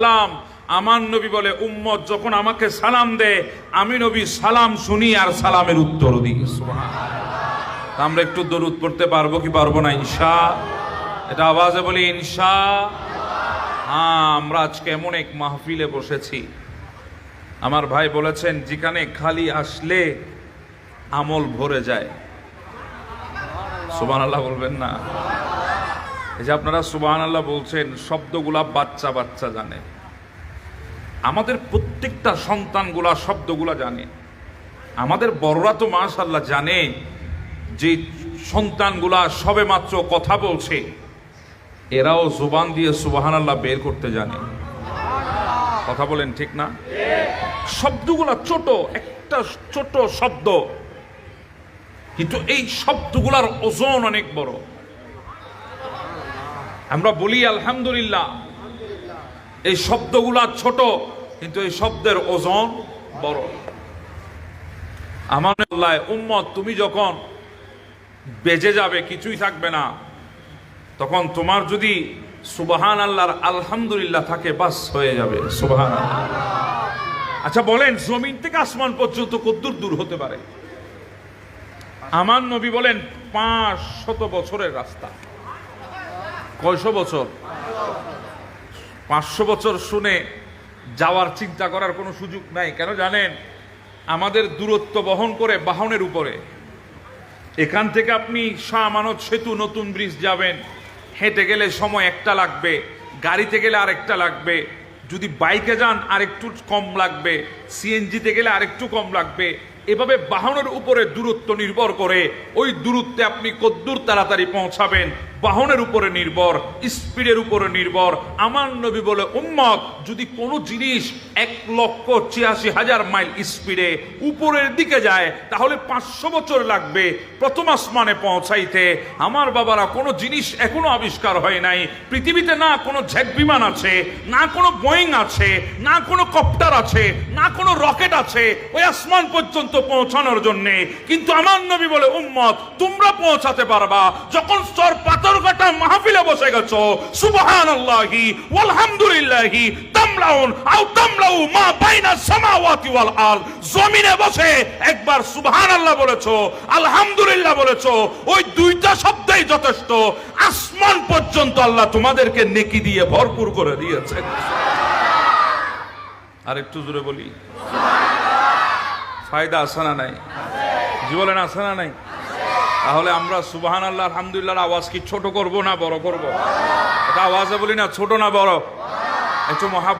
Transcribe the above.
সালাম। আমার নবী বলে উম্মত যখন আমাকে সালাম দেয় আমি নবী সালাম শুনি আর সালামের উত্তর দিই। সুবহানাল্লাহ। আমরা একটু দরুদ পড়তে পারবো কি পারবো না? ইনশাআল্লাহ। এটা আওয়াজে বলি ইনশাআল্লাহ। আমরা আজকে এমন এক মাহফিলে বসেছি, আমার ভাই বলেছেন যেখানে খালি আসলে আমল ভরে যায়। সুবহানাল্লাহ বলবেন না? এই যে আপনারা সুবহানাল্লাহ বলছেন, শব্দগুলা বাচ্চা বাচ্চা জানে। আমাদের প্রত্যেকটা সন্তানগুলা শব্দগুলা জানে। আমাদের বড়রা তো মাশাআল্লাহ জানে যে সন্তানগুলা সবে মাত্র কথা বলছে, এরাও জবান দিয়ে সুবহানাল্লাহ বের করতে জানে। কথা বলেন ঠিক না? শব্দগুলা ছোট, একটা ছোট শব্দ, কিন্তু এই শব্দগুলার ওজন অনেক বড়। আমরা বলি আলহামদুলিল্লাহ, এই শব্দগুলা ছোট কিন্তু এই শব্দের ওজন বড়। আমার উম্মত তুমি যখন বেজে যাবে, কিছুই থাকবে না, তখন তোমার যদি সুবহান আল্লাহর আলহামদুলিল্লাহ থাকে, বাস হয়ে যাবে। সুবহান আল্লাহ। আচ্ছা বলেন, জমিন থেকে আসমান পর্যন্ত কতদূর দূর হতে পারে? আমার নবী বলেন 500 বছরের রাস্তা। কয়শো বছর? 500 বছর শুনে যাওয়ার চিন্তা করার কোনো সুযোগ নাই। কেন জানেন? আমাদের দূরত্ব বহন করে বাহনের উপরে। এখান থেকে আপনি শাহ আমানত সেতু নতুন ব্রিজ যাবেন, হেঁটে গেলে সময় একটা লাগবে, গাড়িতে গেলে আরেকটা লাগবে, যদি বাইকে যান আরেকটু কম লাগবে, সিএনজিতে গেলে আরেকটু কম লাগবে। এভাবে বাহনের উপরে দূরত্ব নির্ভর করে ওই দূরত্বে আপনি কতদূর তাড়াতাড়ি পৌঁছাবেন বাহনের উপরে নির্ভর, স্পিডের উপরে নির্ভর। আমার নবী বলে উম্মত যদি কোনো জিনিস 1,86,000 মাইল স্পিডে উপরের দিকে যায় তাহলে 500 বছর লাগবে প্রথম আসমানে পৌঁছাইতে। আমার বাবারা, কোনো জিনিস এখনো আবিষ্কার হয় নাই পৃথিবীতে। না কোনো জেট বিমান আছে, না কোনো বোয়িং আছে, না কোনো কপ্টার আছে, না কোনো রকেট আছে ওই আসমান পর্যন্ত পৌঁছানোর জন্যে। কিন্তু আমার নবী বলে উম্মত তোমরা পৌঁছাতে পারবা যখন স্তর পাথরঘাটা মাহফিলে বসে গেছো। সুবহানাল্লাহি ওয়ালহামদুলিল্লাহি তামলাউন আও তামলাউ মা বাইনা সামাওয়াতি ওয়াল আরদ। জমিনে বসে একবার সুবহানাল্লাহ বলেছো, আলহামদুলিল্লাহ বলেছো, ওই দুইটা শব্দই যথেষ্ট। আসমান পর্যন্ত আল্লাহ তোমাদেরকে নেকি দিয়ে ভরপুর করে দিয়েছেন। আর একটু জোরে বলি ফায়দা আছে না নাই? জি বলেন, আছে না নাই? তাহলে আমরা সুবহানাল্লাহ আলহামদুলিল্লাহর আওয়াজ কি ছোট করব না বড় করব? এটা আওয়াজে বলি না, ছোট না বড়? একটু মহা